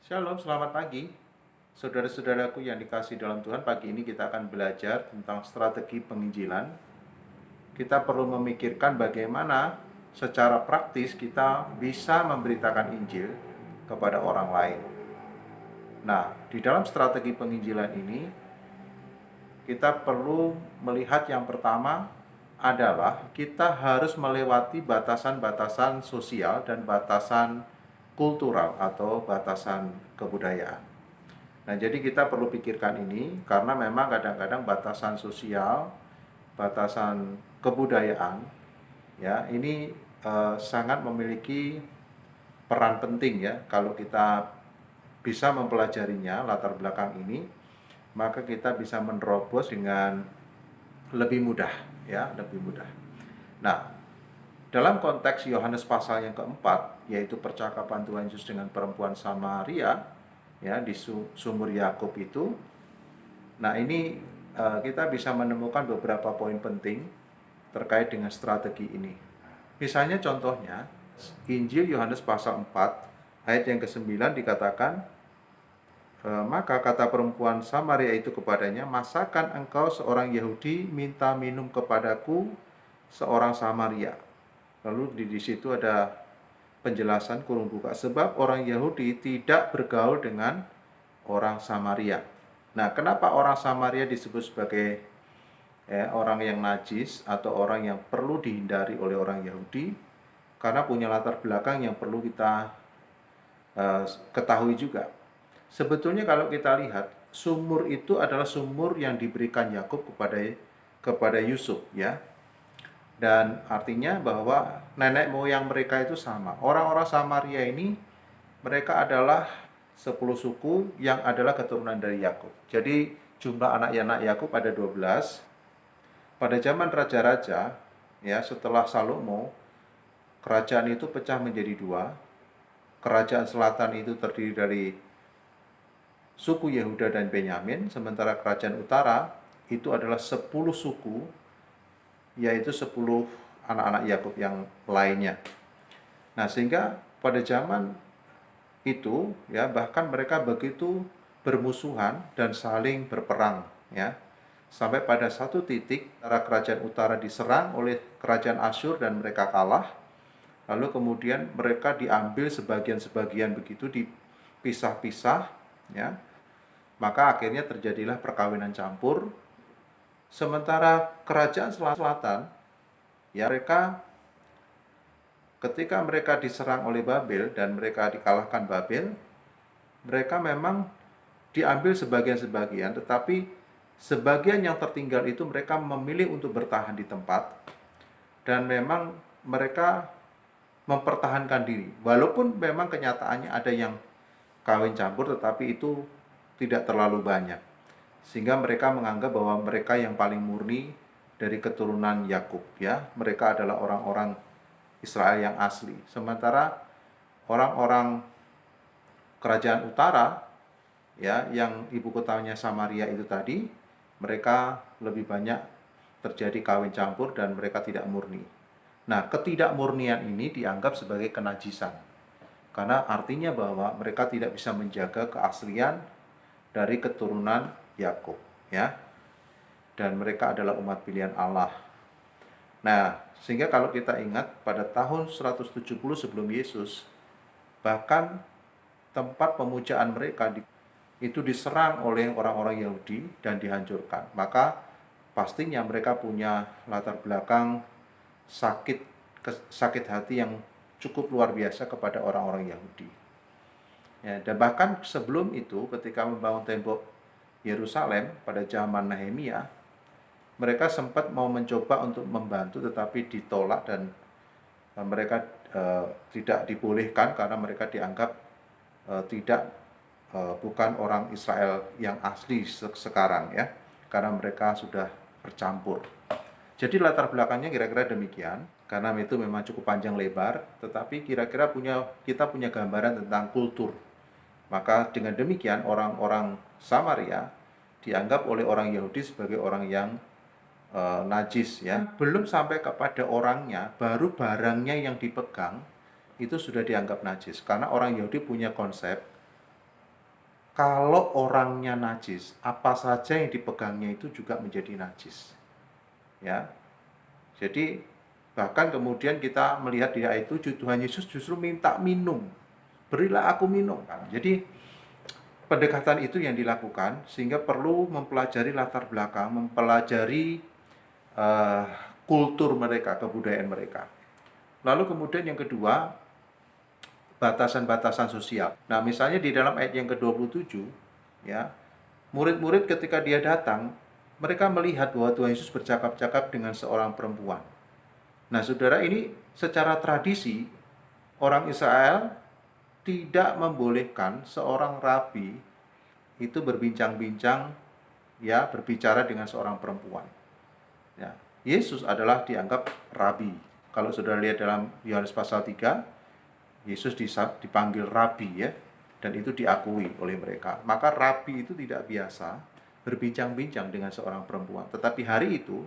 Shalom, selamat pagi. Saudara-saudaraku yang dikasihi dalam Tuhan, pagi ini kita akan belajar tentang strategi penginjilan. Kita perlu memikirkan bagaimana secara praktis kita bisa memberitakan Injil kepada orang lain. Nah, di dalam strategi penginjilan ini, kita perlu melihat yang pertama adalah kita harus melewati batasan-batasan sosial dan batasan kultural atau batasan kebudayaan. Nah, jadi kita perlu pikirkan ini karena memang kadang-kadang batasan sosial, batasan kebudayaan, ya ini sangat memiliki peran penting ya. Kalau kita bisa mempelajarinya latar belakang ini, maka kita bisa menerobos dengan lebih mudah, ya, lebih mudah. Nah, dalam konteks Yohanes pasal yang keempat, yaitu percakapan Tuhan Yesus dengan perempuan Samaria, ya di sumur Yakub itu. Nah, ini kita bisa menemukan beberapa poin penting terkait dengan strategi ini. Misalnya contohnya, Injil Yohanes pasal 4 ayat yang ke-9 dikatakan, maka kata perempuan Samaria itu kepadanya, masakan engkau seorang Yahudi minta minum kepadaku seorang Samaria? Lalu di situ ada penjelasan kurung buka, sebab orang Yahudi tidak bergaul dengan orang Samaria. Nah, kenapa orang Samaria disebut sebagai orang yang najis atau orang yang perlu dihindari oleh orang Yahudi? Karena punya latar belakang yang perlu kita ketahui juga. Sebetulnya kalau kita lihat, sumur itu adalah sumur yang diberikan Yakub kepada Yusuf, ya. Dan artinya bahwa nenek moyang mereka itu sama. Orang-orang Samaria ini, mereka adalah 10 suku yang adalah keturunan dari Yakub. Jadi jumlah anak-anak Yakub ada 12. Pada zaman raja-raja, ya setelah Salomo, kerajaan itu pecah menjadi dua. Kerajaan selatan itu terdiri dari suku Yehuda dan Benyamin, sementara kerajaan utara itu adalah 10 suku, yaitu 10 anak-anak Yakub yang lainnya. Nah, sehingga pada zaman itu ya bahkan mereka begitu bermusuhan dan saling berperang, ya. Sampai pada satu titik antara kerajaan utara diserang oleh kerajaan Asyur dan mereka kalah. Lalu kemudian mereka diambil sebagian-sebagian begitu, dipisah-pisah, ya. Maka akhirnya terjadilah perkawinan campur. Sementara kerajaan selatan, ya mereka ketika mereka diserang oleh Babel dan mereka dikalahkan Babel, mereka memang diambil sebagian-sebagian, tetapi sebagian yang tertinggal itu mereka memilih untuk bertahan di tempat, dan memang mereka mempertahankan diri. Walaupun memang kenyataannya ada yang kawin campur, tetapi itu tidak terlalu banyak. Sehingga mereka menganggap bahwa mereka yang paling murni dari keturunan Yakub, ya. Mereka adalah orang-orang Israel yang asli. Sementara orang-orang kerajaan utara, ya, yang ibu kotanya Samaria itu tadi, mereka lebih banyak terjadi kawin campur dan mereka tidak murni. Nah, ketidakmurnian ini dianggap sebagai kenajisan. Karena artinya bahwa mereka tidak bisa menjaga keaslian dari keturunan Yakub, ya. Dan mereka adalah umat pilihan Allah. Nah, sehingga kalau kita ingat pada tahun 170 sebelum Yesus, bahkan tempat pemujaan mereka itu diserang oleh orang-orang Yahudi dan dihancurkan. Maka pastinya mereka punya latar belakang sakit hati yang cukup luar biasa kepada orang-orang Yahudi. Ya, dan bahkan sebelum itu ketika membangun tembok Yerusalem pada zaman Nehemia, mereka sempat mau mencoba untuk membantu tetapi ditolak dan mereka tidak dibolehkan karena mereka dianggap bukan orang Israel yang asli sekarang, ya, karena mereka sudah bercampur. Jadi latar belakangnya kira-kira demikian, karena itu memang cukup panjang lebar, tetapi kira-kira kita punya gambaran tentang kultur. Maka dengan demikian orang-orang Samaria dianggap oleh orang Yahudi sebagai orang yang najis, ya. Belum sampai kepada orangnya, baru barangnya yang dipegang itu sudah dianggap najis. Karena orang Yahudi punya konsep kalau orangnya najis, apa saja yang dipegangnya itu juga menjadi najis. Ya. Jadi bahkan kemudian kita melihat di ayat 7, Tuhan Yesus justru minta minum. Berilah aku minum. Jadi pendekatan itu yang dilakukan sehingga perlu mempelajari latar belakang, mempelajari uh, kultur mereka, kebudayaan mereka. Lalu kemudian yang kedua, batasan-batasan sosial. Nah, misalnya di dalam ayat yang ke-27, ya, murid-murid ketika dia datang, mereka melihat bahwa Tuhan Yesus bercakap-cakap dengan seorang perempuan. Nah, saudara, ini secara tradisi, orang Israel tidak membolehkan seorang rabi itu berbincang-bincang, ya, berbicara dengan seorang perempuan. Ya, Yesus adalah dianggap rabi. Kalau saudara lihat dalam Yohanes pasal 3, Yesus dipanggil rabi, ya, dan itu diakui oleh mereka. Maka rabi itu tidak biasa berbincang-bincang dengan seorang perempuan. Tetapi hari itu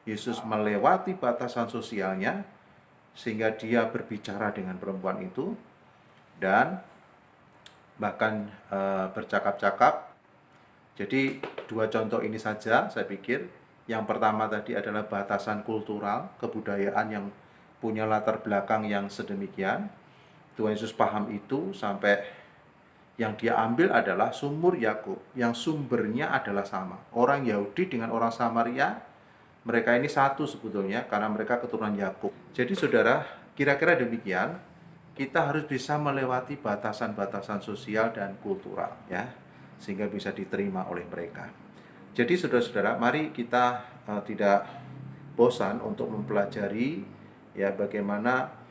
Yesus melewati batasan sosialnya sehingga dia berbicara dengan perempuan itu dan bahkan bercakap-cakap. Jadi dua contoh ini saja saya pikir. Yang pertama tadi adalah batasan kultural, kebudayaan yang punya latar belakang yang sedemikian. Tuhan Yesus paham itu sampai yang dia ambil adalah sumur Yakub yang sumbernya adalah sama. Orang Yahudi dengan orang Samaria, mereka ini satu sebetulnya karena mereka keturunan Yakub. Jadi saudara, kira-kira demikian, kita harus bisa melewati batasan-batasan sosial dan kultural, ya, sehingga bisa diterima oleh mereka. Jadi saudara-saudara, mari kita tidak bosan untuk mempelajari, ya, bagaimana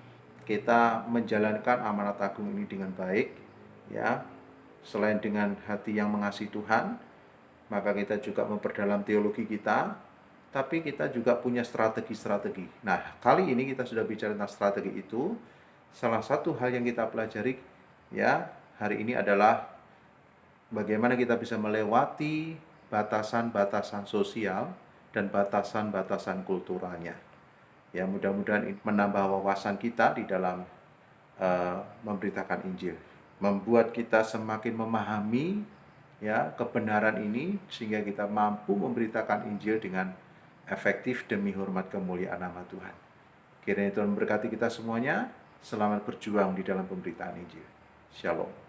kita menjalankan amanat agung ini dengan baik, ya. Selain dengan hati yang mengasihi Tuhan, maka kita juga memperdalam teologi kita, tapi kita juga punya strategi-strategi. Nah, kali ini kita sudah bicara tentang strategi itu. Salah satu hal yang kita pelajari, ya, hari ini adalah bagaimana kita bisa melewati batasan-batasan sosial dan batasan-batasan kulturalnya. Ya, mudah-mudahan menambah wawasan kita di dalam memberitakan Injil, membuat kita semakin memahami, ya, kebenaran ini sehingga kita mampu memberitakan Injil dengan efektif demi hormat kemuliaan nama Tuhan. Kiranya Tuhan memberkati kita semuanya. Selamat berjuang di dalam pemberitaan Injil. Shalom.